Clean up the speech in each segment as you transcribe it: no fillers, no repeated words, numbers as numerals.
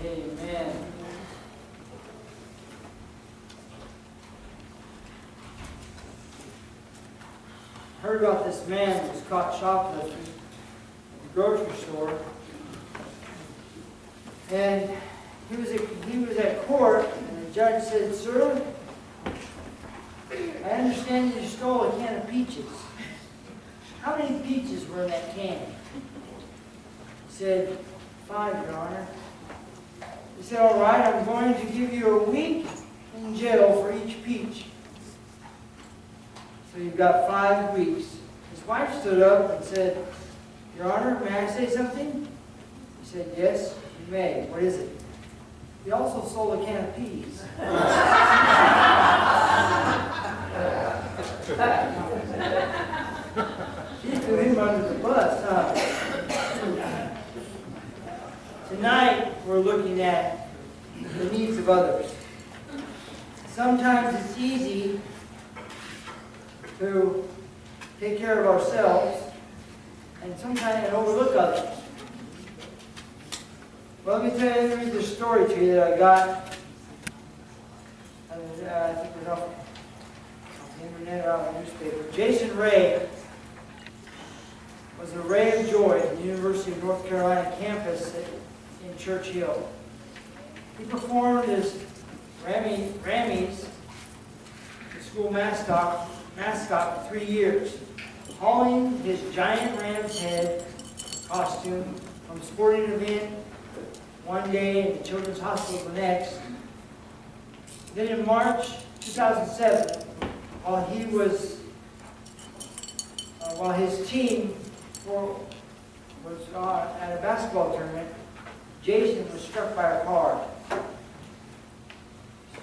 Amen. Heard about this man who was caught shoplifting at the grocery store. And he was at court, and the judge said, "Sir, I understand you stole a can of peaches. How many peaches were in that can?" He said, "5, Your Honor." He said, "All right, I'm going to give you a week in jail for each peach. So you've got 5 weeks." His wife stood up and said, "Your Honor, may I say something?" He said, "Yes, you may. What is it?" "He also sold a can of peas." She threw him under the bus, huh? Tonight, we're looking at the needs of others. Sometimes it's easy to take care of ourselves and sometimes overlook others. Well, let me read this story to you that I got. I think it was off the internet or on the newspaper. Jason Ray was a ray of joy at the University of North Carolina campus in Church Hill. He performed as Rammies, the school mascot for 3 years, hauling his giant ram's head costume from sporting event one day and the children's hospital the next. Then in March 2007, while his team was at a basketball tournament, Jason was struck by a car.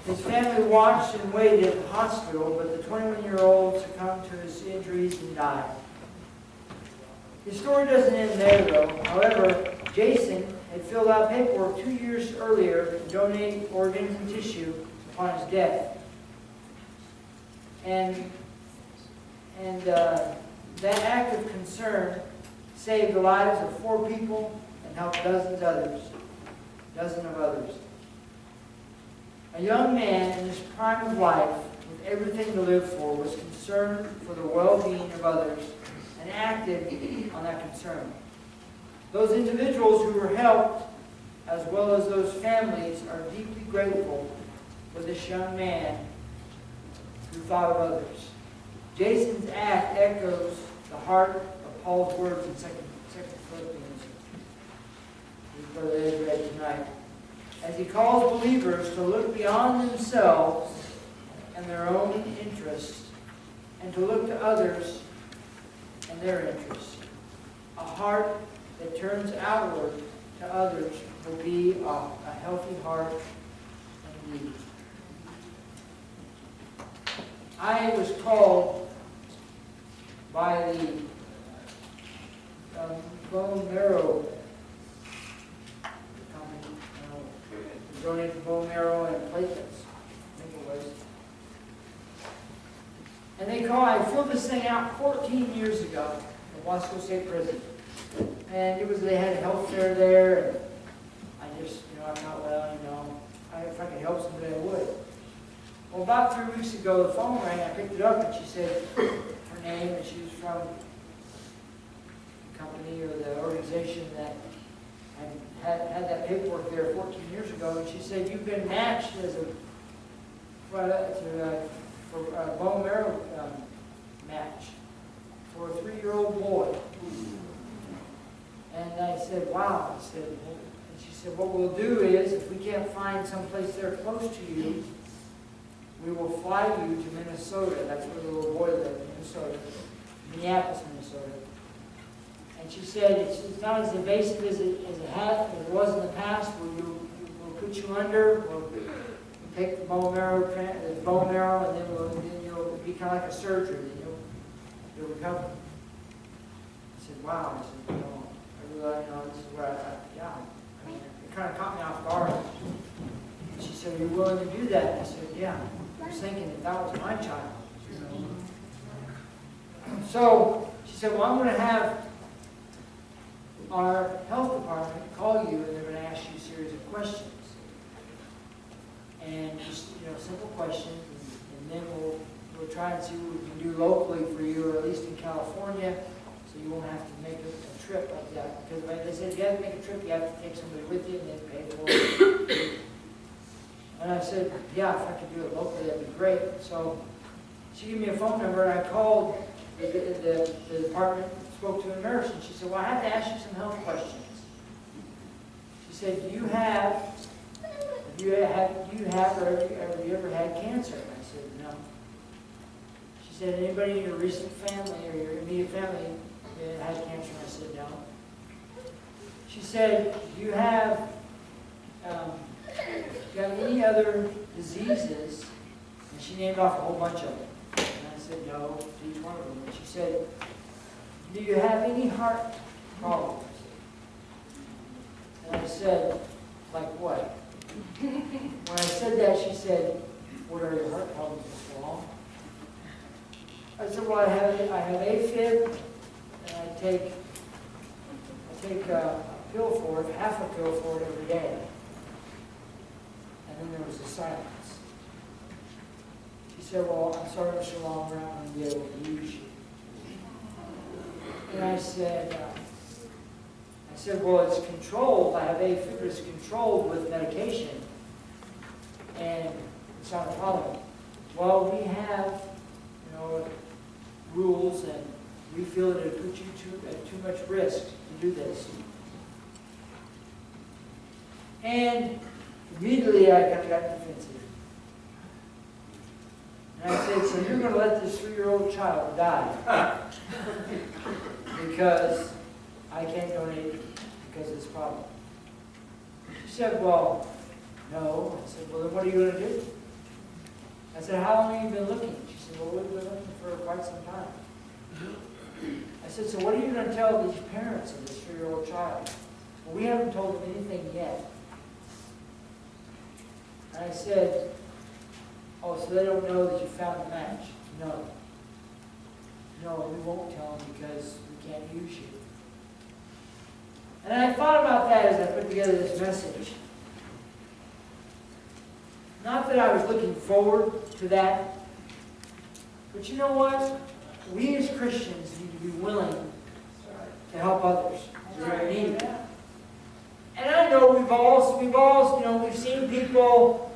His family watched and waited at the hospital, but the 21-year-old succumbed to his injuries and died. His story doesn't end there, though. However, Jason had filled out paperwork 2 years earlier to donate organs and tissue upon his death. And that act of concern saved the lives of 4 people and helped dozens of others. A young man in his prime of life, with everything to live for, was concerned for the well-being of others and acted on that concern. Those individuals who were helped, as well as those families, are deeply grateful for this young man who thought of others. Jason's act echoes the heart of Paul's words in 2 Philippians, which Brother Ed read tonight, as he calls believers to look beyond themselves and their own interests and to look to others and their interests. A heart that turns outward to others will be a healthy heart indeed. I was called by the bone marrow company, donated bone marrow and platelets, I think it was. And I filled this thing out 14 years ago at Wasco State Prison. And they had a health fair there, and I just, I thought, well, if I could help somebody, I would. Well, about 3 weeks ago, the phone rang, I picked it up, and she said her name, and she was from the company or the organization that had that paperwork there 14 years ago, and she said, "You've been matched for a bone marrow match for a 3-year-old boy." And I said, "Wow." And she said, "What we'll do is, if we can't find some place there close to you, we will fly you to Minnesota." That's where the little boy lived, Minnesota, Minneapolis, Minnesota. And she said, it's not as invasive as it was in the past, where we'll put you under, we'll take the bone marrow, and then it'll be kind of like a surgery, and you'll recover. I said, "Wow." I said, this is where it kind of caught me off guard. And she said, "Are you willing to do that?" And I said, "Yeah." I was thinking if that was my child. So she said, "Well, I'm going to have our health department call you and they're going to ask you a series of questions. And just, simple questions. And then we'll try and see what we can do locally for you, or at least in California, so you won't have to make a trip like that. Because like I said, if you have to make a trip, you have to take somebody with you and then pay for it. And I said, yeah, if I could do it locally, that'd be great. So she gave me a phone number, and I called the department, spoke to a nurse, and she said, well, I have to ask you some health questions. She said, do you have, or have you ever had cancer? And I said, no. She said, anybody in your recent family or your immediate family had cancer? And I said, no. She said, do you have any other diseases? And she named off a whole bunch of them. And I said, no, to each one of them. And she said, do you have any heart problems? And I said, like what? When I said that, she said, what are your heart problems, Mr. Long? I said, well, I have AFib, and I take a pill for it, half a pill for it every day. And then there was a silence. She said, well, I'm sorry, Mr. Long, we're not going to be able to use you. And I said, well, it's controlled. I have AFib, it's controlled with medication. And it's not a problem. Well, we have, rules, and we feel that it puts you at too much risk to do this. And immediately I got defensive. And I said, so you're going to let this 3-year-old child die because I can't donate because of this problem? She said, well, no. I said, well, then what are you going to do? I said, how long have you been looking? She said, well, we've been looking for quite some time. I said, so what are you going to tell these parents of this 3-year-old child? Well, we haven't told them anything yet. And I said, oh, so they don't know that you found a match? No. No, we won't tell them because we can't use you. And I thought about that as I put together this message. Not that I was looking forward to that, but you know what? We as Christians need to be willing to help others who are in need. And I know we've seen people,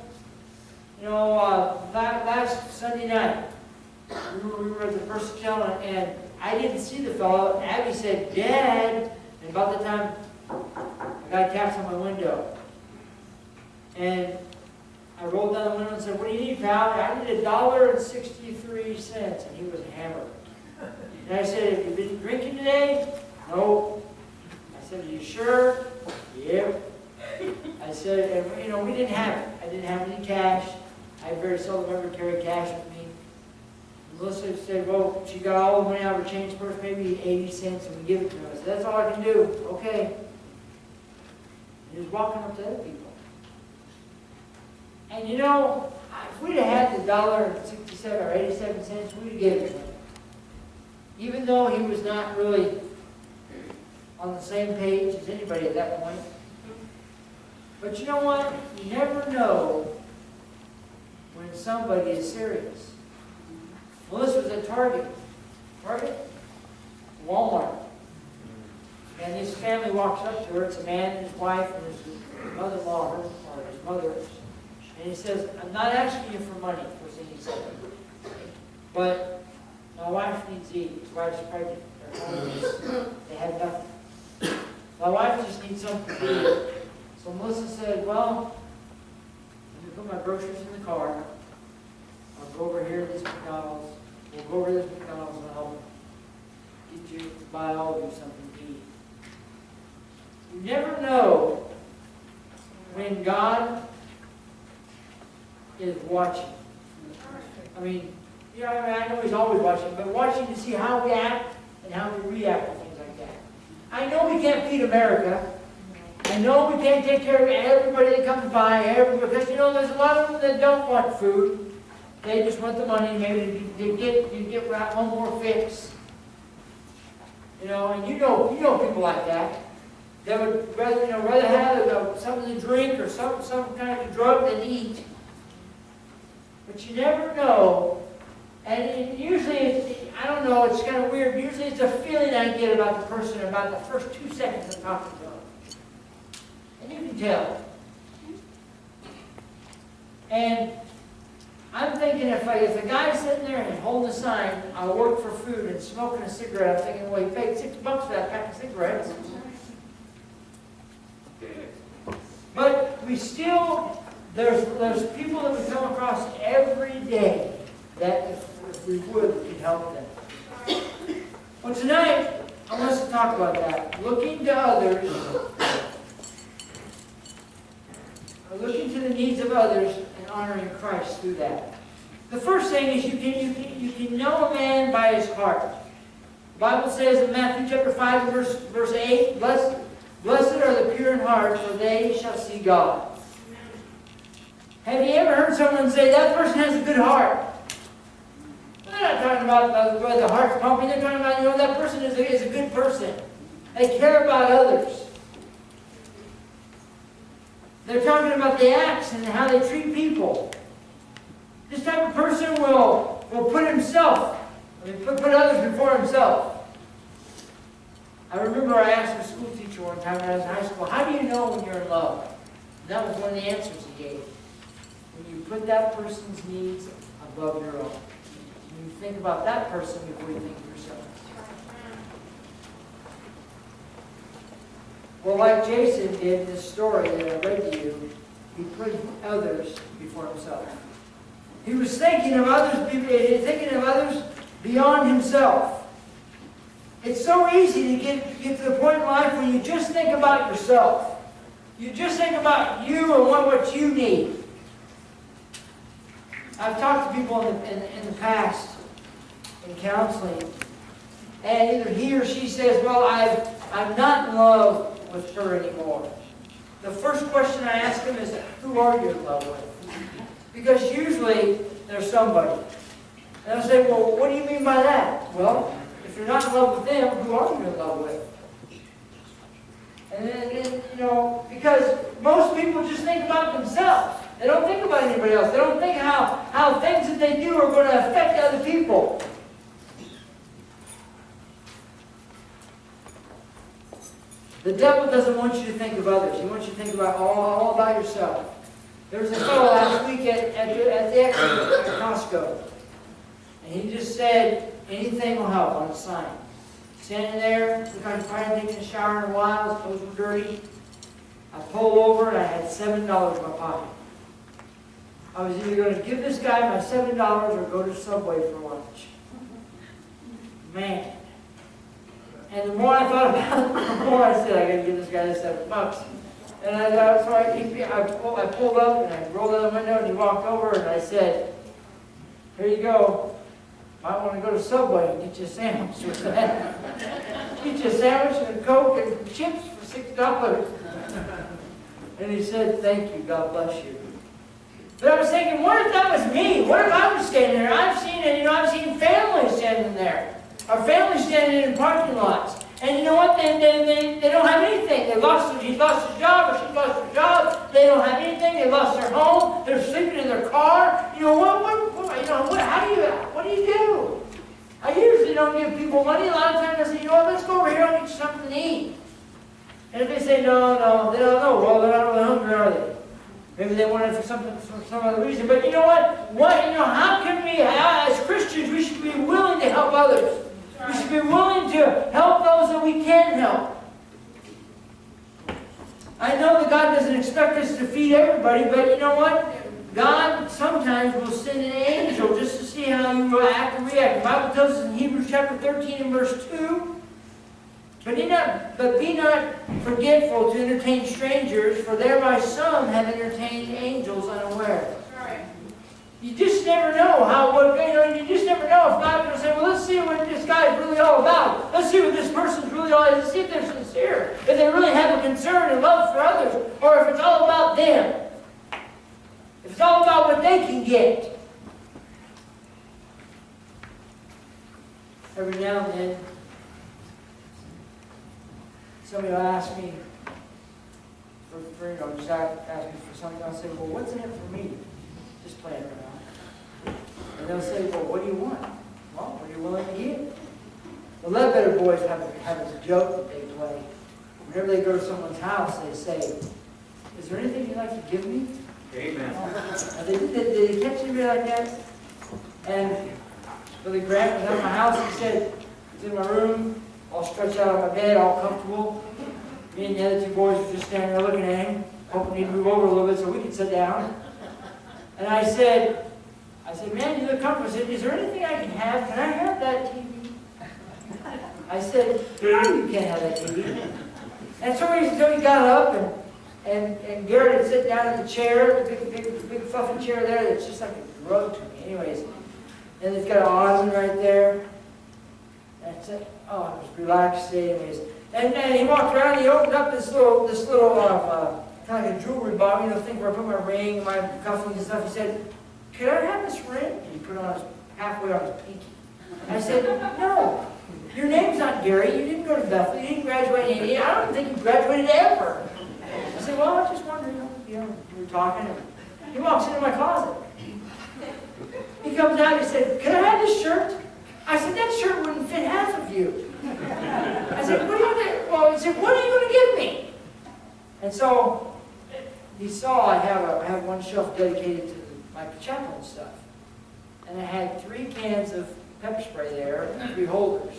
last Sunday night, we were at the First Gentleman, and I didn't see the fellow. Abby said, Dad, and about the time I got taps on my window. And I rolled down the window and said, what do you need, pal? I need $1.63, and he was hammered. And I said, have you been drinking today? No. I said, are you sure? Yep. I said, and we didn't have it. I didn't have any cash. I very seldom ever carry cash with me. Melissa said, well, she got all the money out of her change purse, maybe 80 cents, and we give it to her. I said, that's all I can do. Okay. And he was walking up to other people. And if we'd have had the $1.67 or 87 cents, we'd have given it to him. Even though he was not really on the same page as anybody at that point. But you know what? You never know when somebody is serious. Melissa was at Target. Walmart. And his family walks up to her. It's a man and his wife and his mother-in-law, or his mother. And he says, I'm not asking you for money, first thing he said. But my wife needs to eat. His wife's pregnant. They're homeless. They had nothing. My wife just needs something to eat. So Melissa said, well, let me put my groceries in the car. I'll go over here to this McDonald's. We'll go over to this McDonald's and I'll get you, buy all of you something to eat. You never know when God is watching. I know He's always watching, but watching to see how we act and how we react to things like that. I know we can't feed America. I know we can't take care of everybody that comes by, because there's a lot of them that don't want food. They just want the money, maybe you get one more fix. And you know people like that. They would rather have something to drink or some kind of drug than eat. But you never know. And usually, I don't know, it's kind of weird. Usually it's a feeling I get about the person about the first 2 seconds of talking to them. And you can tell. And I'm thinking if a guy's sitting there and holding a sign, I work for food, and smoking a cigarette, I'm thinking, well, he paid $6 for that pack of cigarettes. But we still, there's people that we come across every day that if we would, we could help them. Well, tonight, I want us to talk about that. Looking to others, or looking to the needs of others and honoring Christ through that. The first thing is you can know a man by his heart. The Bible says in Matthew chapter 5, verse 8, Blessed are the pure in heart, for they shall see God. Have you ever heard someone say, that person has a good heart? They're not talking about the heart's pumping. They're talking about, that person is a good person. They care about others. They're talking about the acts and how they treat people. This type of person will put others before himself. I remember I asked a school teacher one time when I was in high school, how do you know when you're in love? And that was one of the answers he gave. When you put that person's needs above your own. When you think about that person before you think of yourself. Well, like Jason did in this story that I read to you, he put others before himself. He was thinking of others beyond himself. It's so easy to get to the point in life when you just think about yourself. You just think about you and what you need. I've talked to people in the past in counseling, and either he or she says, well, I'm not in love with her anymore. The first question I ask them is, who are you in love with? Because usually there's somebody. And I'll say, well, what do you mean by that? Well, if you're not in love with them, who are you in love with? And then because most people just think about themselves. They don't think about anybody else. They don't think how things that they do are going to affect other people. The devil doesn't want you to think of others. He wants you to think about all about yourself. There was a fellow last week at the exit at Costco. And he just said, anything will help on a sign. Standing there, looked like he probably hadn't taken a shower in a while, his clothes were dirty. I pulled over and I had $7 in my pocket. I was either going to give this guy my $7 or go to Subway for lunch. Man. And the more I thought about it, the more I said, I got to give this guy the $7. And I pulled up and I rolled down the window and he walked over and I said, here you go. Might want to go to Subway and get you a sandwich with that. Get you a sandwich and a Coke and chips for $6. And he said, thank you, God bless you. But I was thinking, what if that was me? What if I was standing there? I've seen families standing there. Our families standing in parking lots. And you know what? They don't have anything. He's lost his job, or she lost her job. They don't have anything. They lost their home. They're sleeping in their car. You know what do you do? I usually don't give people money. A lot of times I say, let's go over here and get you something to eat. And if they say no, they don't know. Well, they're not really hungry, are they? Maybe they want it for some other reason. But you know what? How can we, as Christians, we should be willing to help others. We should be willing to help those that we can help. I know that God doesn't expect us to feed everybody, but you know what? God sometimes will send an angel just to see how you will act and react. The Bible tells us in Hebrews chapter 13 and verse 2, But be not forgetful to entertain strangers, for thereby some have entertained angels unaware. Right. You just never know you just never know if God's going to say, well, let's see what this guy is really all about. Let's see what this person's really all about. Let's see if they're sincere. If they really have a concern and love for others. Or if it's all about them. If it's all about what they can get. Every now and then, somebody will ask me, just ask me for something. I'll say, well, what's in it for me? Just playing around. And they'll say, well, what do you want? Well, what are you willing to give? The Ledbetter boys have a joke that they play. Whenever they go to someone's house, they say, is there anything you'd like to give me? Amen. Did they catch anybody like that? And Billy Grant was at my house. He said, he's in my room, all stretched out on my bed, all comfortable. Me and the other two boys were just standing there looking at him, hoping he'd move over a little bit so we could sit down. And I said, man, you look comfortable. I said, is there anything I can have? Can I have that TV? I said, no, you can't have that TV. And so he got up, and Garrett had sit down in the chair, the big fluffy chair there that's just like a drug to me. Anyways, and it's got an ottoman right there. And I said, oh, I was relaxed. Anyways, and then he walked around. He opened up this little kind of like a jewelry box, thing where I put my ring, my cufflinks and stuff. He said, could I have this ring? And he put it halfway on his pinky. I said, no. Your name's not Gary. You didn't go to Bethel. You didn't graduate in India. I don't think you graduated ever. I said, well, I was just wondering, we were talking. And he walks into my closet. He comes out and he said, can I have this shirt? I said, that shirt wouldn't fit half of you. I said, what are you going to, well, he said, what are you going to give me? And so he saw I have one shelf dedicated to my chapel and stuff. And I had 3 cans of pepper spray there and 3 holders.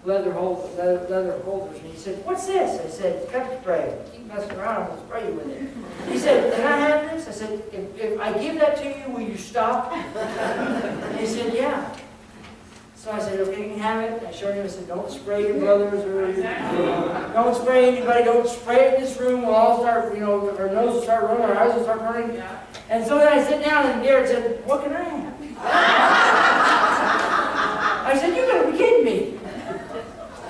Leather holders. And he said, what's this? I said, pepper spray. Keep messing around, I'm going to spray you with it. He said, can I have this? I said, if I give that to you, will you stop? And he said, yeah. So I said, okay, you can have it. I showed him, I said, don't spray your brothers or don't spray anybody, don't spray it in this room. We'll all start, our noses will start running, our eyes will start running. And so then I sat down and Garrett said, what can I have? I said, you gotta be kidding me.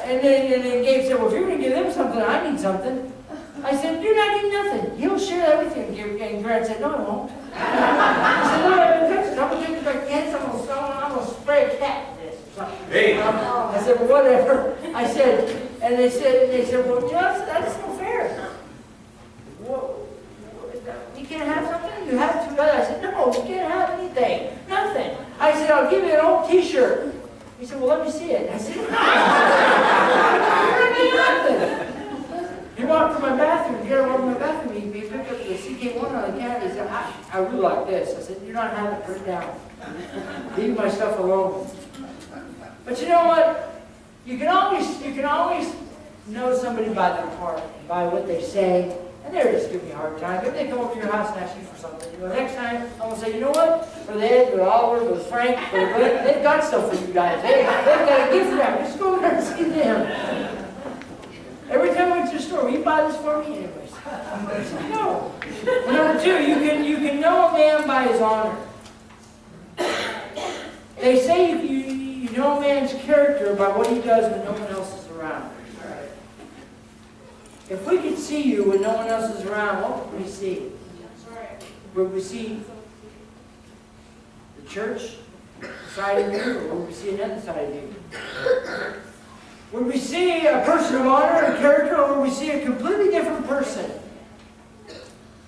And then Gabe said, well, if you're going to give them something, I need something. I said, you're not getting nothing. He'll share that with you. And Grant said, no, I won't. I said, no, I haven't touched it. I'm going to take it back again. I'm going to spray a cat with this or something. Hey. I said, well, whatever. I said, and they said, well, that's no fair. Well, you can't have something? You have 2 others. I said, no, you can't have anything. Nothing. I said, I'll give you an old T-shirt. He said, well, let me see it. I said, nothing. He walked to my bathroom. Garrett walked to my bathroom. He picked up the CK1 on the counter. He said, I really like this. I said, you're not having it. Put it down. Leave my stuff alone. But you know what? You can always know somebody by their heart, by what they say. And they're just giving me a hard time. If they come over to your house and ask you for something, next time I'm going to say, you know what? For Ed, for Oliver, for Frank, for Glenn, they've got stuff for you guys. They've got a gift for them. Just go over there and see them. Every time I went to the store, will you buy this for me? Anyways. I said, no. Number 2, you can know a man by his honor. They say you know a man's character by what he does when no one else is around. If we could see you when no one else is around, what would we see? Would we see the church side of you, or would we see another side of you? Would we see a person of honor and character, or would we see a completely different person?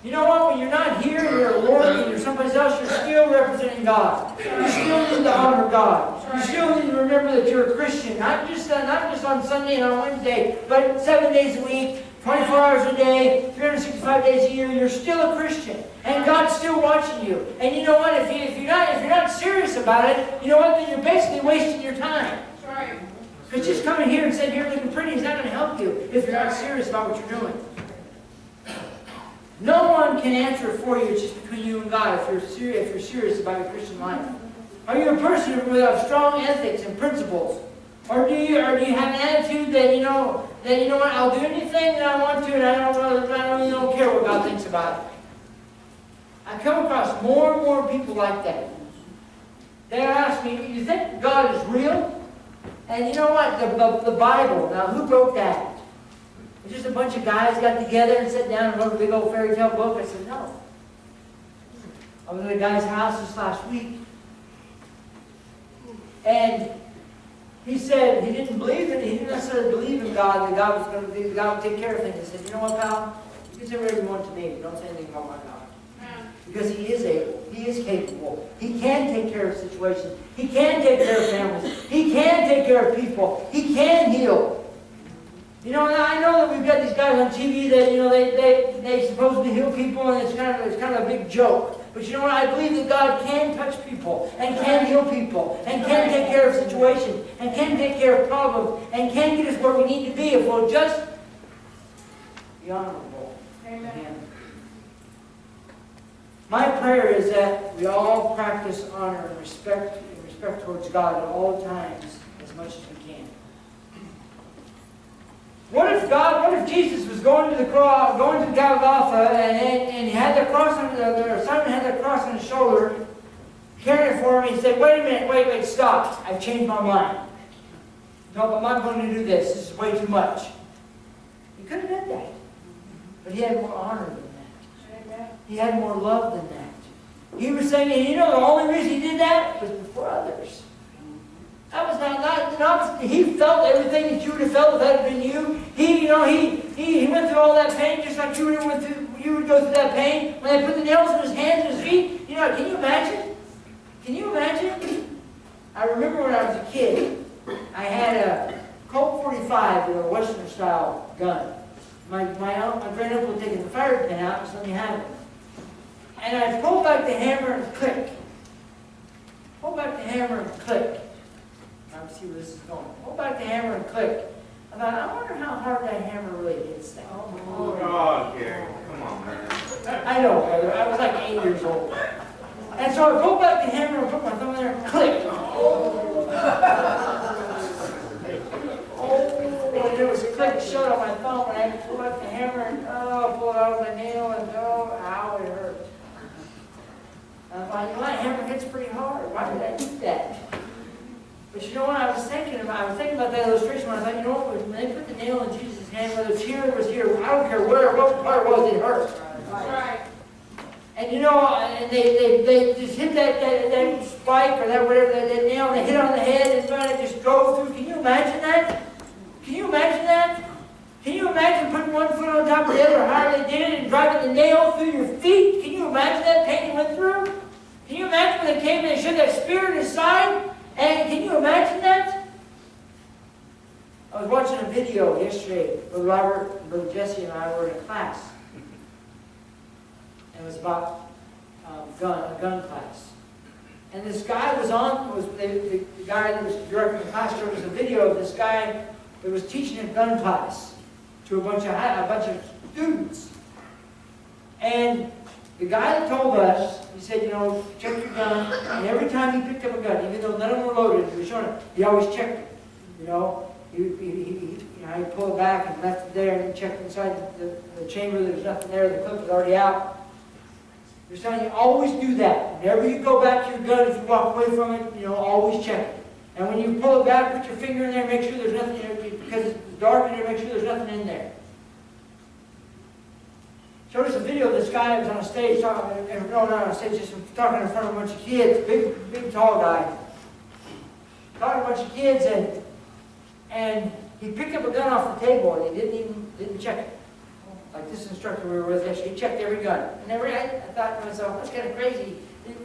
You know what? When you're not here, you're at work, and you're someplace else, you're still representing God. You still need to honor God. You still need to remember that you're a Christian, not just on Sunday and on Wednesday, but 7 days a week, 24 hours a day, 365 days a year. You're still a Christian, and God's still watching you. And you know what? If you're not serious about it, you know what? Then you're basically wasting your time. Because just coming here and saying you're looking pretty is not going to help you if you're not serious about what you're doing. No one can answer it for you. It's just between you and God if you're serious about your Christian life. Are you a person with strong ethics and principles? Or do you have an attitude that you know what, I'll do anything that I want to, and I really don't care what God thinks about it. I come across more and more people like that. They ask me, you think God is real? And you know what, the Bible, now who wrote that? Just a bunch of guys got together and sat down and wrote a big old fairy tale book. I said, no. I was at a guy's house this last week. And he said he didn't believe it. He didn't necessarily believe in God, that God would take care of things. I said, you know what, pal? You can say whatever you want to me, but don't say anything about my God. Because He is able. He is capable. He can take care of situations. He can take care of families. He can take care of people. He can heal. You know, and I know that we've got these guys on TV that, you know, they supposedly heal people, and it's kind of a big joke. But you know what? I believe that God can touch people, and can heal people, and can take care of situations, and can take care of problems, and can get us where we need to be if we'll just be honorable. Amen. My prayer is that we all practice honor and respect towards God at all times as much as we can. What if Jesus was going to the cross, going to Golgotha, and he had the cross on or Simon had the cross on his shoulder, carrying it for him, and he said, "Wait a minute, wait, stop! I've changed my mind. No, I'm not going to do this. This is way too much." He could have done that, but he had more honor than that. He had more love than that. He was saying, and you know, the only reason he did that was before others. That was not he felt everything that you would have felt if that had been you. He went through all that pain just like you would go through that pain. When they put the nails in his hands and his feet, you know, can you imagine? Can you imagine? I remember when I was a kid, I had a Colt 45 with a Western style gun. My great uncle had taken the fire pin out and just let me have it. And I pulled back the hammer and click. Pull back the hammer and click. Now see where this is going. Pull back the hammer and click. I thought, I wonder how hard that hammer really hits that. Oh, Gary, come on, man. I know, brother. I was like 8 years old. And so I pulled back the hammer and put my thumb in there and click. And there was a click shut on my thumb, and I had to pull back the hammer and pull it out of the nail, and ow, it hurt. And I thought, you know, that hammer hits pretty hard. Why did I do that? But you know what I was thinking about? I was thinking about that illustration when I thought, you know what, when they put the nail in Jesus' hand, whether it's here or it was here, I don't care what part it was, it hurt. Right. And you know, and they just hit that spike or that whatever, that nail, and they hit on the head, and it just drove through. Can you imagine that? Can you imagine that? Can you imagine putting one foot on top of the other, or how they did it, and driving the nail through your feet? Can you imagine that pain you went through? Can you imagine when they came in and showed that spear in his side? And can you imagine that? I was watching a video yesterday. Brother Robert, Brother Jesse, and I were in a class. And it was about a gun class. And this guy the guy that was directing the class showed us a video of this guy that was teaching a gun class to a bunch of students. And the guy that told us, he said, you know, check your gun. And every time he picked up a gun, even though none of them were loaded, he was showing it, he always checked it. You know, he'd pull it back and left it there, and checked inside the chamber. There was nothing there. The clip was already out. He was telling you, always do that. Whenever you go back to your gun, if you walk away from it, you know, always check it. And when you pull it back, put your finger in there, make sure there's nothing in there, because it's dark in there, make sure there's nothing in there. Showed us a video of this guy who was on a stage talking, not on a stage, just talking in front of a bunch of kids, big tall guy. Talking to a bunch of kids, and he picked up a gun off the table, and he didn't check it. Like this instructor we were with yesterday, he checked every gun. And I thought to myself, that's kind of crazy.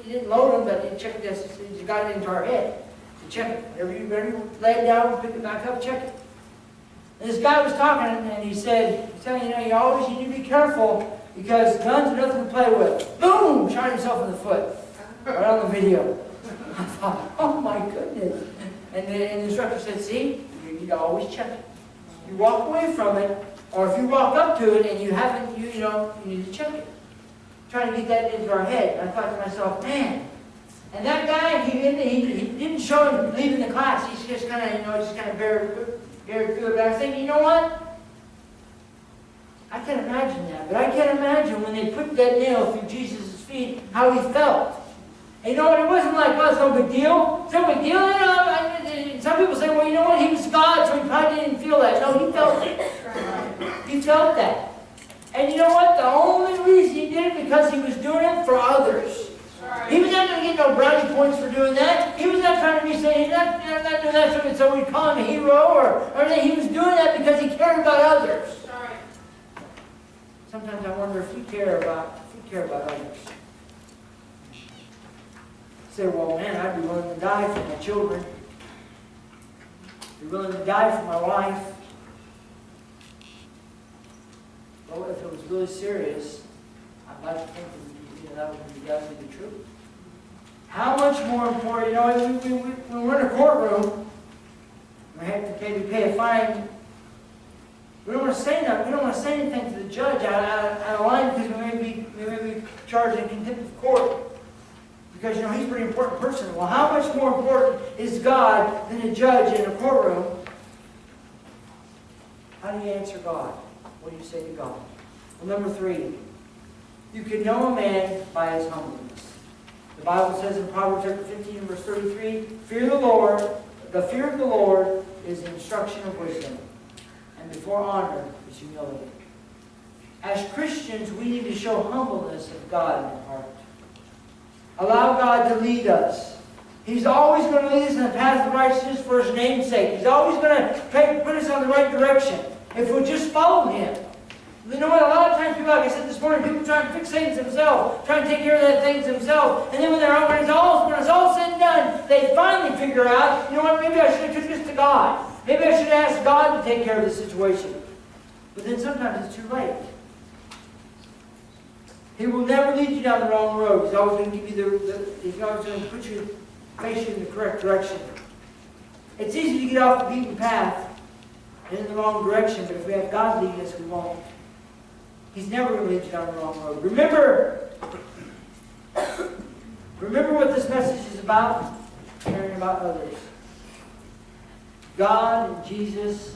He didn't load them, but he checked this. He got it into our head. To check it. Whenever you lay it down, pick it back up, check it. And this guy was talking, and he said, he's telling you, you always need to be careful, because guns are nothing to play with. Boom! Shot himself in the foot. Right on the video. I thought, oh my goodness. And the instructor said, see, you need to always check it. You walk away from it, or if you walk up to it and you haven't, you need to check it. Trying to get that into our head. And I thought to myself, man. And that guy, he didn't show him leaving the class. He's just kind of bared through it. But I was thinking, you know what? I can't imagine that. But I can't imagine when they put that nail through Jesus' feet, how he felt. And you know what? It wasn't like, well, it's no big deal. It's no big deal. You know, some people say, well, you know what? He was God, so he probably didn't feel that. No, he felt it. He felt that. And you know what? The only reason he did it because he was doing it for others. He was not going to get no brownie points for doing that. He was not trying to be saying, he's not doing that so we'd call him a hero or anything. He was doing that because he cared about others. Some Sometimes I wonder if we care about others. Say, well, man, I'd be willing to die for my children. Be willing to die for my wife. Well, if it was really serious, I'd like to think that would be the truth. How much more important, when we're in a courtroom, we have to maybe pay a fine. We don't want to say nothing. We don't want to say anything to the judge out of line because we may be charged in contempt of court. Because, he's a pretty important person. Well, how much more important is God than a judge in a courtroom? How do you answer God? What do you say to God? Well, number 3, you can know a man by his humbleness. The Bible says in Proverbs chapter 15 and verse 33, the fear of the Lord is the instruction of wisdom, and before honor is humility. As Christians, we need to show humbleness of God in our heart. Allow God to lead us. He's always going to lead us in the path of righteousness for His name's sake. He's always going to put us on the right direction if we'll just follow Him. You know what? A lot of times, people, like I said this morning, people try and fix things themselves, try and take care of that things themselves, and then when it's all said and done, they finally figure out, you know what? Maybe I should have took this to God. Maybe I should have asked God to take care of the situation. But then sometimes it's too late. He will never lead you down the wrong road. He's always going to give you He's always going to face you in the correct direction. It's easy to get off the beaten path and in the wrong direction, but if we have God leading us, we won't. He's never going to lead you down the wrong road. Remember what this message is about: caring about others. God and Jesus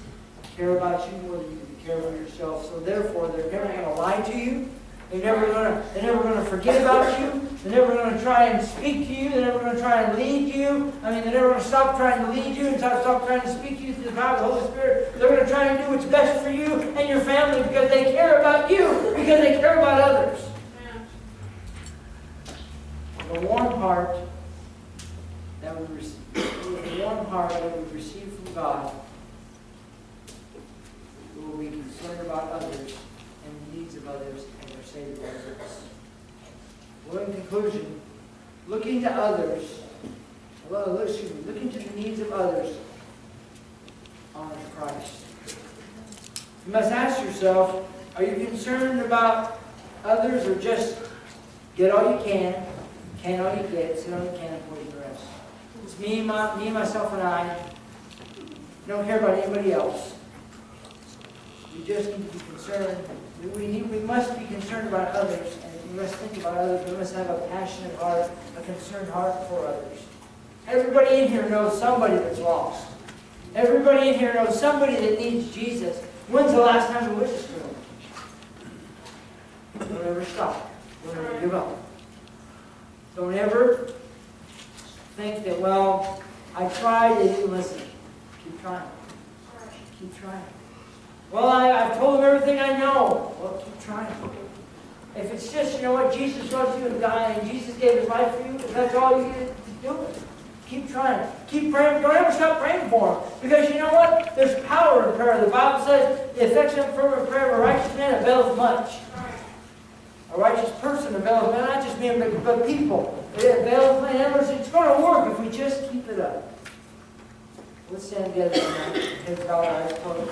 care about you more than you can care about yourself. So therefore, they're never going to lie to you. They're never going to forget about you. They're never going to try and speak to you. They're never going to try and lead you. They're never going to stop trying to lead you and stop trying to speak to you through the power of the Holy Spirit. They're going to try and do what's best for you and your family because they care about you, because they care about others. The warm heart that we receive from God, we will be concerned about others and the needs of others and their Savior others. Well, in conclusion, looking to the needs of others honors Christ. You must ask yourself, are you concerned about others or just get all you can all you get, sit all you can, and poison the rest? It's me, myself, and I. Don't care about anybody else. We just need to be concerned. We must be concerned about others, and we must think about others. We must have a passionate heart, a concerned heart for others. Everybody in here knows somebody that's lost. Everybody in here knows somebody that needs Jesus. When's the last time we witnessed to them? Don't ever stop. Don't ever give up. Don't ever think that, well, I tried, they didn't listen. Keep trying. Keep trying. Well, I've told them everything I know. Well, keep trying. If it's just, Jesus loves you and died, and Jesus gave His life for you, if that's all you get to do, keep trying. Keep praying. Don't ever stop praying for them. Because you know what? There's power in prayer. The Bible says, the effectual fervent prayer of a righteous man availeth much. A righteous person availeth much. Not just men, but people. It availeth much. In other words, it's going to work if we just keep it up. Let's stand together tonight. Heads bowed, eyes closed.